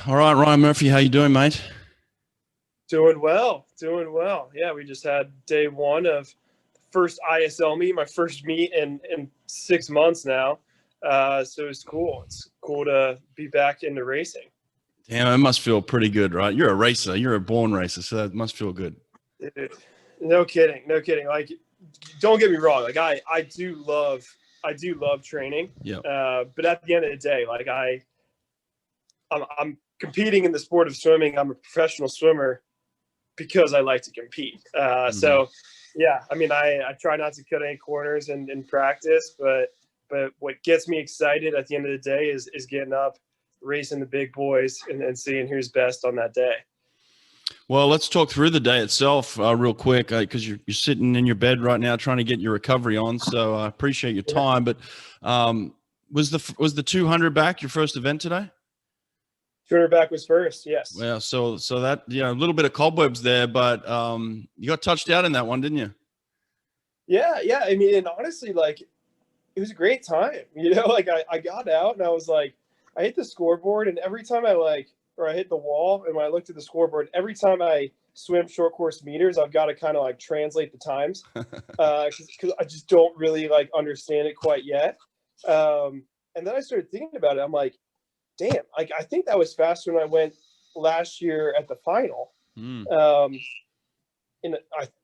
All right, Ryan Murphy, how you doing, mate? Doing well, doing well. Yeah, we just had day one of the first ISL meet, my first meet in 6 months now. So it's cool. It's cool to be back into racing. Damn, it must feel pretty good, right? You're a racer. You're a born racer, so that must feel good. Dude, no kidding, no kidding. Like, don't get me wrong. Like, I do love training. Yeah. But at the end of the day, like I'm competing in the sport of swimming. I'm a professional swimmer because I like to compete. So, yeah, I mean, I try not to cut any corners in practice, but what gets me excited at the end of the day is getting up, racing the big boys, and seeing who's best on that day. Well, let's talk through the day itself real quick because you're sitting in your bed right now trying to get your recovery on. So I appreciate your time. But was the 200 back your first event today? 200 back was first, yes. Well, so that a little bit of cobwebs there, but you got touched out in that one, didn't you? Yeah. I mean, and honestly, like, it was a great time. Like I got out and I was like, I hit the scoreboard, and every time I hit the wall, and when I looked at the scoreboard, every time I swim short course meters, I've got to kind of like translate the times because I just don't really like understand it quite yet. And then I started thinking about it. I'm like, damn, like I think that was faster than I went last year at the final. And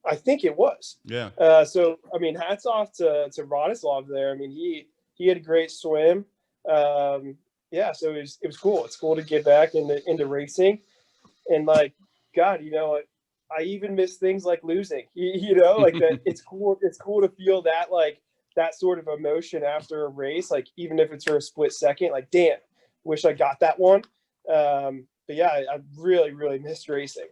I think it was. Yeah. So I mean, hats off to Radislav there. I mean, he had a great swim. Yeah, so it was cool. It's cool to get back into racing, and like, God, I even miss things like losing. Like that. It's cool. It's cool to feel that like that sort of emotion after a race, like even if it's for a split second. Like, damn, wish I got that one. But yeah, I really, really missed racing.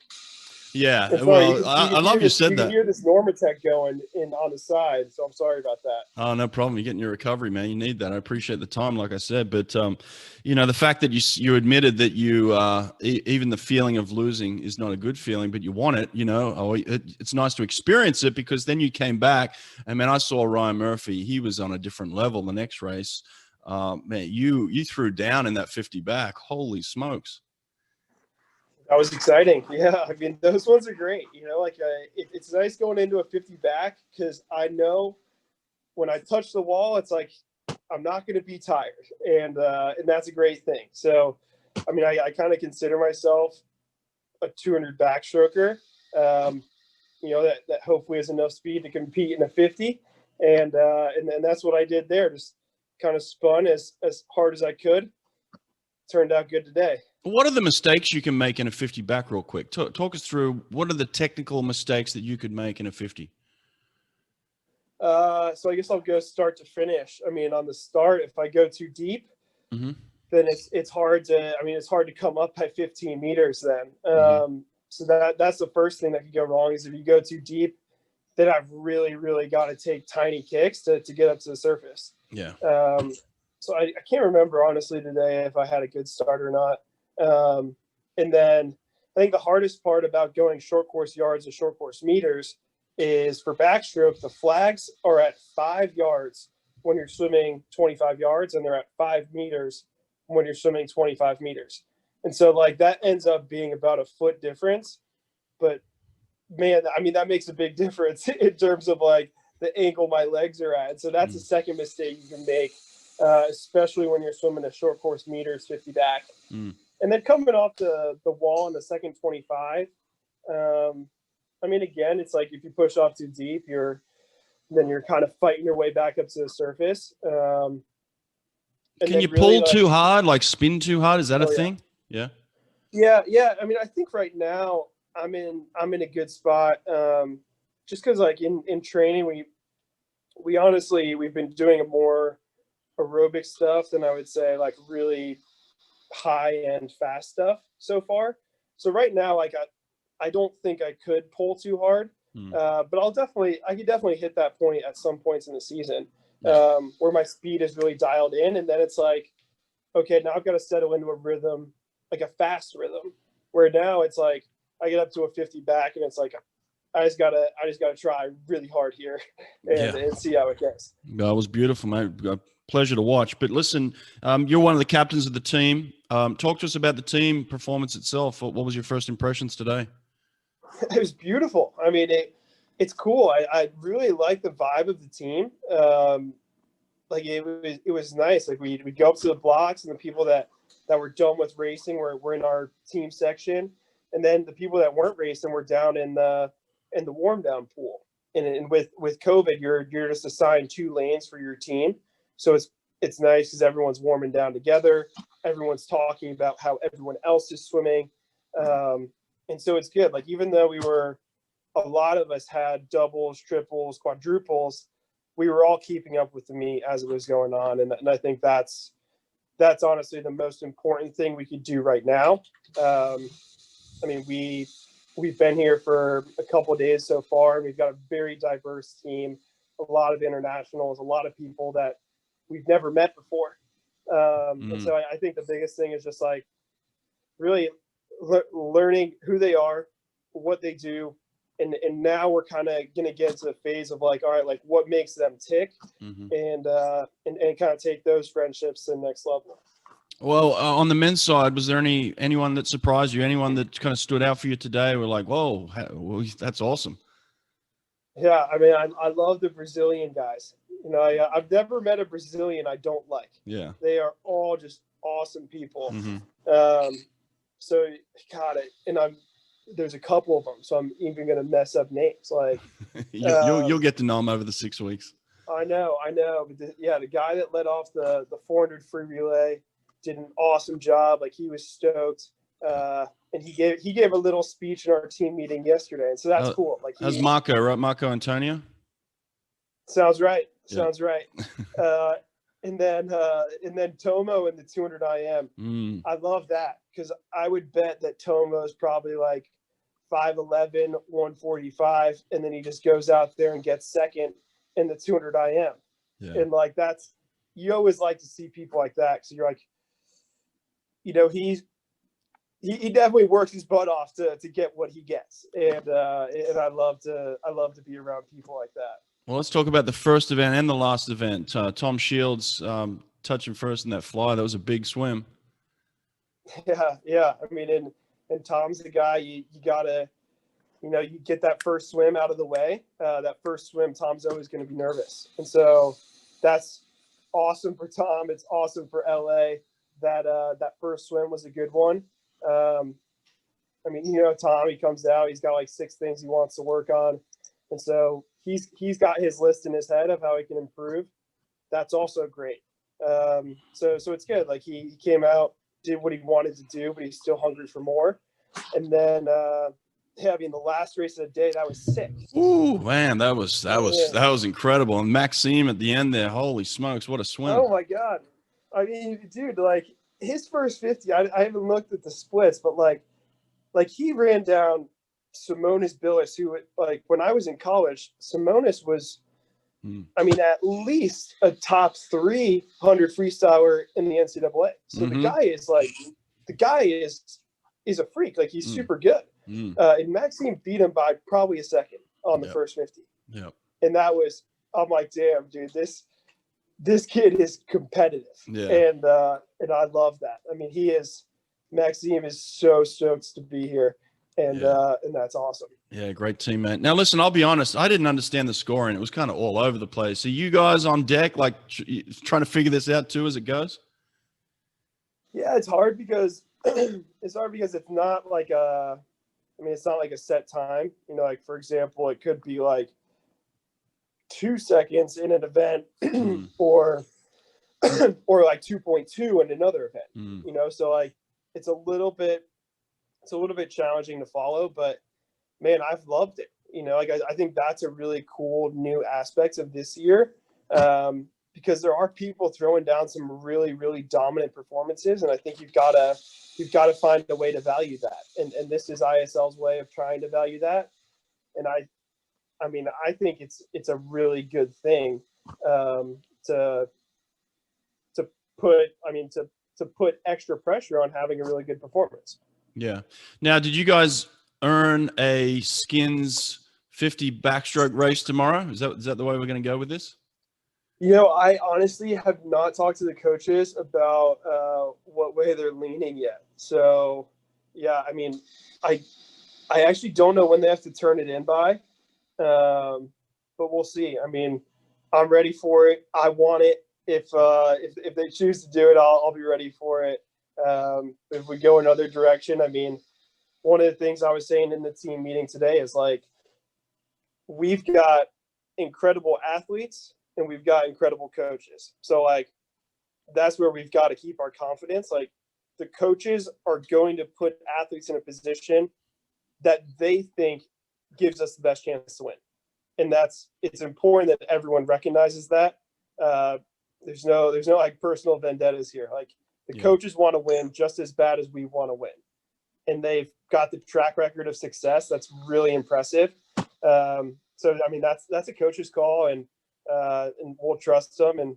Yeah, It's well, I love you said you that. can hear this Normatec going in on the side, so I'm sorry about that. Oh, no problem. You're getting your recovery, man. You need that. I appreciate the time, like I said. But the fact that you admitted that you even the feeling of losing is not a good feeling, but you want it. It's nice to experience it because then you came back. And man, I saw Ryan Murphy. He was on a different level the next race. Man, you threw down in that 50 back. Holy smokes! That was exciting. Yeah, I mean, those ones are great. It's nice going into a 50 back because I know when I touch the wall, it's like I'm not going to be tired, and that's a great thing. So, I mean, I kind of consider myself a 200 backstroker. That hopefully has enough speed to compete in a 50, and that's what I did there. Just kind of spun as hard as I could. Turned out good today. What are the mistakes you can make in a 50 back real quick? Talk us through what are the technical mistakes that you could make in a 50? So I guess I'll go start to finish. I mean, on the start, if I go too deep, then it's hard to come up by 15 meters then. So that's the first thing that could go wrong is if you go too deep, then I've really, really got to take tiny kicks to get up to the surface. Yeah. So I can't remember honestly today if I had a good start or not. And then I think the hardest part about going short course yards and short course meters is for backstroke, the flags are at 5 yards when you're swimming 25 yards, and they're at 5 meters when you're swimming 25 meters. And so like that ends up being about a foot difference. But man, I mean, that makes a big difference in terms of like the angle my legs are at. So that's the second mistake you can make, especially when you're swimming a short course meters 50 back. And then coming off the wall in the second 25, I mean, again, it's like if you push off too deep, you're kind of fighting your way back up to the surface. Can you pull too hard, like spin too hard? Is that a thing? Yeah. Yeah. I mean, I think right now I'm in a good spot. Just because like in training, we honestly, we've been doing a more aerobic stuff than I would say like really high end fast stuff so far. So right now, like I don't think I could pull too hard, but I could definitely hit that point at some points in the season where my speed is really dialed in, and then it's like, okay, now I've got to settle into a rhythm, like a fast rhythm. Where now it's like I get up to a 50 back, and it's like I just gotta try really hard here and see how it goes. That was beautiful, mate. pleasure to watch. But listen, you're one of the captains of the team. Talk to us about the team performance itself. What was your first impressions today? It was beautiful. I mean, it's cool. I really like the vibe of the team. Like it was nice. Like we go up to the blocks, and the people that were done with racing were in our team section, and then the people that weren't racing were down in the warm down pool. And with COVID, you're just assigned 2 lanes for your team, so it's nice because everyone's warming down together. Everyone's talking about how everyone else is swimming, and so it's good. Like even though a lot of us had doubles, triples, quadruples, we were all keeping up with the meet as it was going on, and I think that's honestly the most important thing we could do right now. I mean, we've been here for a couple of days so far. We've got a very diverse team, a lot of internationals, a lot of people that we've never met before. And so I think the biggest thing is just like really learning who they are, what they do. And now we're kind of going to get into the phase of like, all right, like what makes them tick, and kind of take those friendships to the next level. Well, on the men's side, was there anyone that surprised you? Anyone that kind of stood out for you today? We're like, whoa, that's awesome. Yeah, I mean, I love the Brazilian guys. You know, I've never met a Brazilian I don't like. Yeah, they are all just awesome people. So, God, and there's a couple of them, so I'm even going to mess up names. Like you'll get to know them over the 6 weeks. I know. But the guy that led off the 400 free relay did an awesome job. Like he was stoked, and he gave a little speech in our team meeting yesterday, and so that's cool. Like that's Marco, right? Marco Antonio. Sounds right. Sounds right. And then Tomo in the 200 IM. I love that because I would bet that Tomo is probably like 5'11", 145, and then he just goes out there and gets second in the 200 IM. Yeah. And like you always like to see people like that because you're like, you know, he definitely works his butt off to get what he gets, and I love to be around people like that. Well, let's talk about the first event and the last event. Tom Shields touching first in that fly. That was a big swim. Yeah. I mean, and Tom's the guy you gotta, you know, you get that first swim out of the way. That first swim, Tom's always going to be nervous, and so that's awesome for Tom. It's awesome for LA that first swim was a good one. I mean, you know, Tom, he comes out, he's got like 6 things he wants to work on, and so he's got his list in his head of how he can improve. That's also great. So it's good. Like he came out, did what he wanted to do, but he's still hungry for more. And then, I mean, the last race of the day, that was sick. Ooh, man, that was incredible. And Maxime at the end there, holy smokes, what a swim! Oh my God, I mean, dude, like his first 50, I haven't looked at the splits, but like he ran down Simonis Billis, who, like, when I was in college, Simonis was, I mean, at least a top 300 freestyler in the NCAA. So the guy is a freak. Like he's super good. And Maxime beat him by probably a second on the first 50. Yep. And I'm like, damn, dude, this kid is competitive. Yeah. And I love that. I mean, Maxime is so stoked to be here. And that's awesome. Yeah, great teammate. Now, listen, I'll be honest. I didn't understand the scoring. It was kind of all over the place. Are you guys on deck, like trying to figure this out too as it goes? Yeah, it's hard because it's not like it's not like a set time. You know, like for example, it could be like 2 seconds in an event, or like 2.2 in another event. You know, so like it's a little bit challenging to follow, but man, I've loved it. You know, like I think that's a really cool new aspect of this year, because there are people throwing down some really, really dominant performances, and I think you've got to find a way to value that, and this is ISL's way of trying to value that. And I mean, I think it's a really good thing to put extra pressure on having a really good performance. Yeah. Now, did you guys earn a Skins 50 backstroke race tomorrow? Is that the way we're going to go with this? I honestly have not talked to the coaches about what way they're leaning yet. So, yeah, I mean, I I actually don't know when they have to turn it in by, but we'll see. I mean, I'm ready for it. I want it. If they choose to do it, I'll be ready for it. If we go another direction, I mean, one of the things I was saying in the team meeting today is like we've got incredible athletes and we've got incredible coaches. So like that's where we've got to keep our confidence. Like the coaches are going to put athletes in a position that they think gives us the best chance to win. And it's important that everyone recognizes that. There's no like personal vendettas here. Like the coaches want to win just as bad as we want to win. And they've got the track record of success. That's really impressive. So, I mean, that's a coach's call, and we'll trust them, and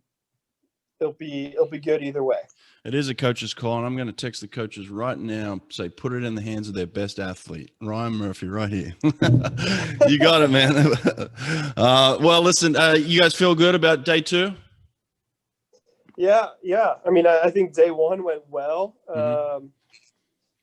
it'll be good either way. It is a coach's call, and I'm going to text the coaches right now, say put it in the hands of their best athlete. Ryan Murphy right here. You got it, man. Well, listen, you guys feel good about day 2? Yeah. I mean, I think day 1 went well.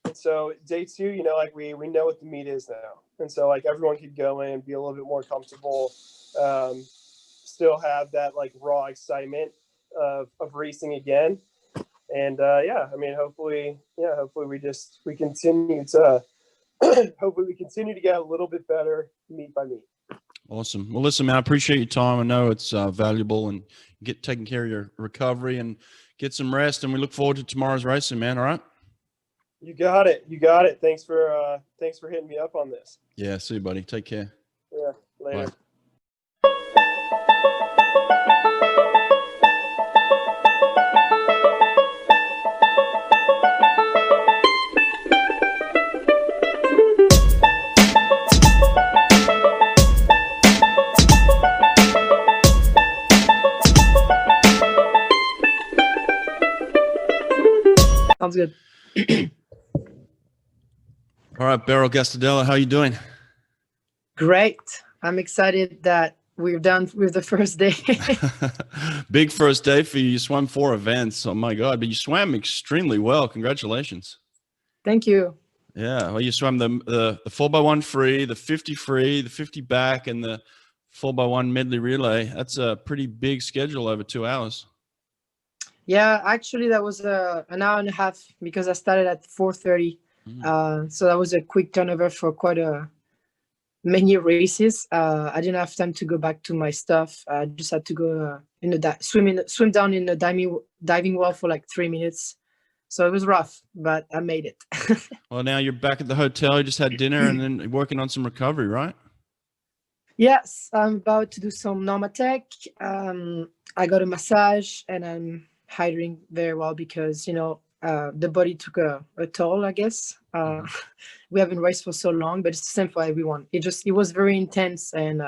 And so day 2, like we know what the meet is now. And so like everyone could go in and be a little bit more comfortable, still have that like raw excitement of racing again. And I mean, hopefully we continue to hopefully we continue to get a little bit better meet by meet. Awesome. Well, listen, man, I appreciate your time. I know it's valuable, and get taking care of your recovery and get some rest. And we look forward to tomorrow's racing, man. All right. You got it. Thanks for hitting me up on this. Yeah. See you, buddy. Take care. Yeah. Later. Bye. Sounds good. All right, Beryl Gastaldello, how you doing? Great. I'm excited that we're done with the first day. Big first day for you. You swam 4 events. Oh my God, but you swam extremely well. Congratulations. Thank you. Yeah. Well, you swam the 4x1 free, the 50 free, the 50 back, and the 4x1 medley relay. That's a pretty big schedule over 2 hours. Yeah, actually that was an hour and a half because I started at 4:30. So that was a quick turnover for quite many races. I didn't have time to go back to my stuff. I just had to go swim down in the diving well for like 3 minutes. So it was rough, but I made it. Well, now you're back at the hotel. You just had dinner and then working on some recovery, right? Yes, I'm about to do some Normatec. I got a massage and I'm hydrating very well because, the body took a toll, I guess. We haven't raced for so long, but it's the same for everyone. It was very intense, and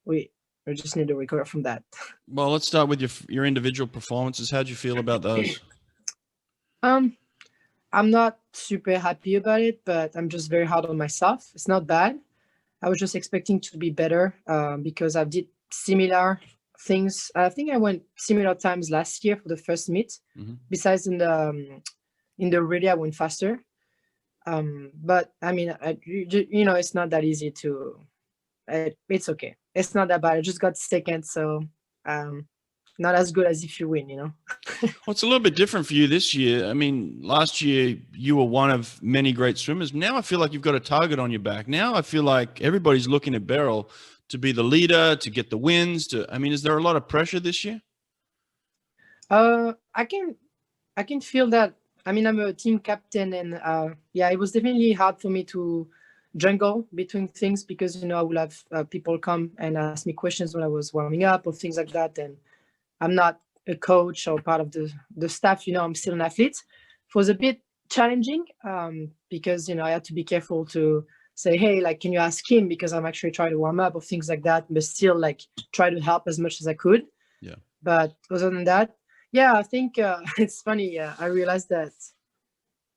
we just need to recover from that. Well, let's start with your individual performances. How'd you feel about those? I'm not super happy about it, but I'm just very hard on myself. It's not bad. I was just expecting to be better because I did similar things. I think I went similar times last year for the first meet. Besides in the relay, I went faster. But I mean, it's not that easy to. It's okay. It's not that bad. I just got second, so not as good as if you win. Well, it's a little bit different for you this year. I mean, last year you were one of many great swimmers. Now I feel like you've got a target on your back. Now I feel like everybody's looking at Béryl to be the leader, to get the wins. Is there a lot of pressure this year? I can feel that. I mean, I'm a team captain, and it was definitely hard for me to jungle between things because I will have people come and ask me questions when I was warming up or things like that, and I'm not a coach or part of the staff. I'm still an athlete. It was a bit challenging because I had to be careful to say, hey, like, can you ask him, because I'm actually trying to warm up or things like that, but still like try to help as much as I could. Yeah. But other than that, I think it's funny. I realized that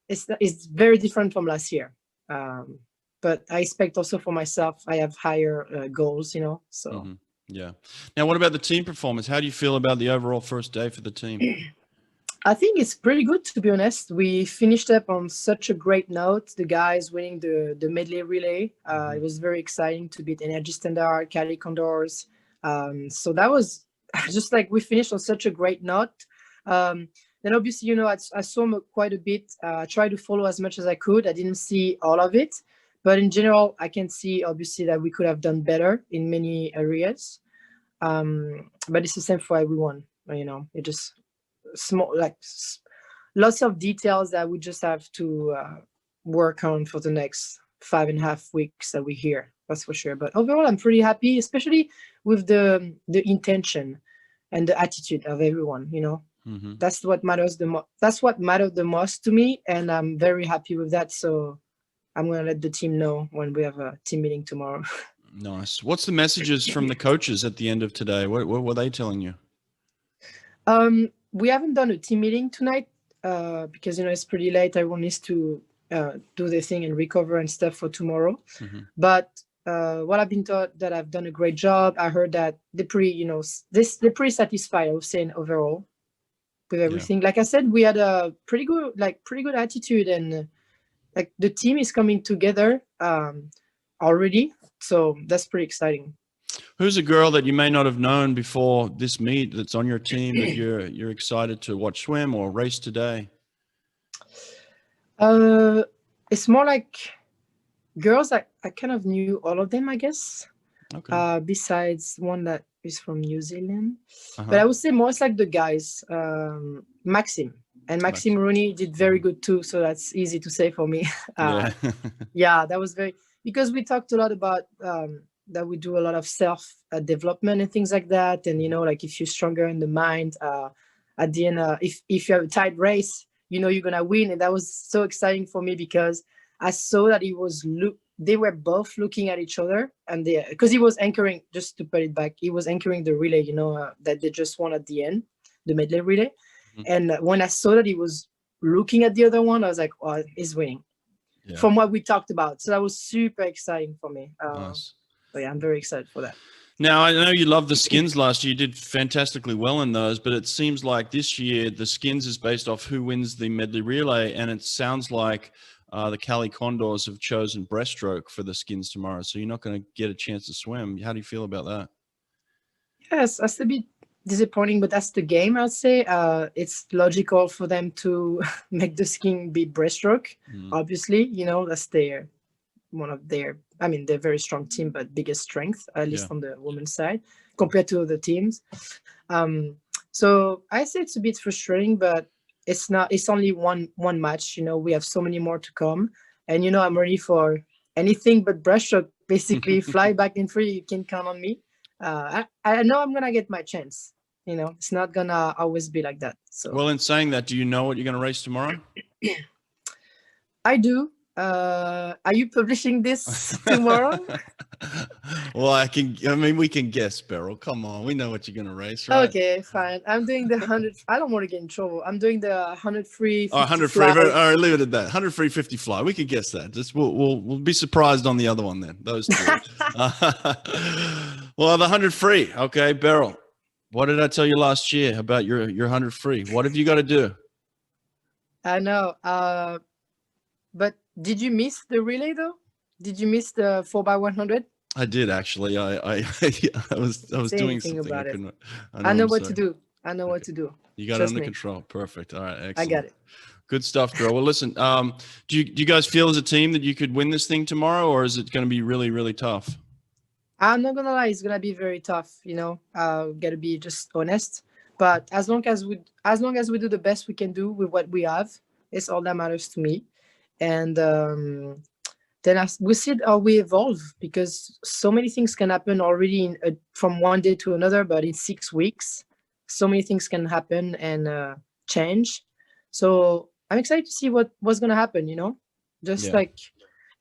it's very different from last year. But I expect also for myself, I have higher goals, so Yeah. Now, what about the team performance? How do you feel about the overall first day for the team? I think it's pretty good, to be honest. We finished up on such a great note. The guys winning the medley relay. It was very exciting to beat Energy Standard, Cali Condors. So that was just like we finished on such a great note. Then obviously, I saw quite a bit. I tried to follow as much as I could. I didn't see all of it. But in general, I can see obviously that we could have done better in many areas. But it's the same for everyone. It just small, like lots of details that we just have to work on for the next 5.5 weeks that we're here. That's for sure. But overall, I'm pretty happy, especially with the intention and the attitude of everyone. That's what matters the most. That's what mattered the most to me, and I'm very happy with that. So I'm gonna let the team know when we have a team meeting tomorrow. Nice. What's the messages from the coaches at the end of today? What were they telling you? We haven't done a team meeting tonight because it's pretty late. Everyone needs to do their thing and recover and stuff for tomorrow. But what I've been taught, that I've done a great job. I heard that they're pretty, they're pretty satisfied, I was saying, overall with everything. Like I said, we had a pretty good attitude, and like the team is coming together already. So that's pretty exciting. Who's a girl that you may not have known before this meet that's on your team that you're excited to watch swim or race today? It's more like girls. I kind of knew all of them, I guess. Okay. Besides one that is from New Zealand. But I would say most like the guys. Maxime Rooney did very good too, so that's easy to say for me. Yeah, that was because we talked a lot about that we do a lot of self development and things like that, and like if you're stronger in the mind, at the end, if you have a tight race, you're gonna win. And that was so exciting for me because I saw that they were both looking at each other, and because he was anchoring, just to put it back, he was anchoring the relay, that they just won at the end, the medley relay. And when I saw that he was looking at the other one, I was like, oh, he's winning. From what we talked about. So that was super exciting for me. Nice. So yeah, I'm very excited for that. Now, I know you loved the skins last year. You did fantastically well in those, but it seems like this year the skins is based off who wins the medley relay, and it sounds like the Cali Condors have chosen breaststroke for the skins tomorrow, so you're not going to get a chance to swim. How do you feel about that? Yes, that's a bit disappointing, but that's the game, I'd say. It's logical for them to make the skin be breaststroke. Obviously, that's they're a very strong team, but biggest strength, at least on the women's side, compared to other teams. So I say it's a bit frustrating, but it's not. It's only one match. We have so many more to come, and I'm ready for anything but breaststroke. Basically, fly back in free. You can count on me. I know I'm gonna get my chance. It's not gonna always be like that. So, well, in saying that, do you know what you're gonna race tomorrow? I do. Are you publishing this tomorrow? Well, we can guess, Beryl. Come on, we know what you're gonna race, right? Okay, fine. I'm doing the 100. I don't want to get in trouble. I'm doing the 100 free. 100 free. All right, leave it at that. 100 free, 50 fly. We could guess that. Just we'll be surprised on the other one then. Those two. Well, the 100 free. Okay, Beryl. What did I tell you last year about your 100 free? What have you got to do? I know. But did you miss the relay though? Did you miss the 4x100? I did actually. I was doing something. About I know what to do. I know what to do. You got it under control. Perfect. All right. Excellent. I got it. Good stuff, girl. Well, listen. Do you guys feel as a team that you could win this thing tomorrow, or is it going to be really, really tough? I'm not gonna lie. It's gonna be very tough. Gotta be just honest. But as long as we do the best we can do with what we have, it's all that matters to me. And then we see how we evolve, because so many things can happen already from one day to another. But in 6 weeks, so many things can happen and change. So I'm excited to see what's gonna happen.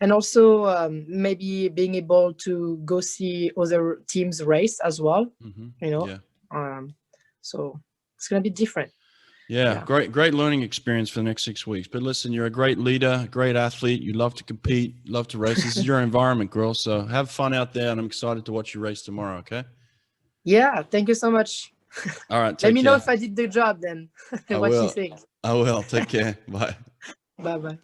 And also maybe being able to go see other teams race as well. So it's gonna be different. Yeah, great learning experience for the next 6 weeks. But listen, you're a great leader, great athlete. You love to compete, love to race. This is your environment, girl. So have fun out there, and I'm excited to watch you race tomorrow. Okay. Yeah, thank you so much. All right. Let me know care. if I did the job then. I What will. you think. I will. Take care. Bye. Bye bye.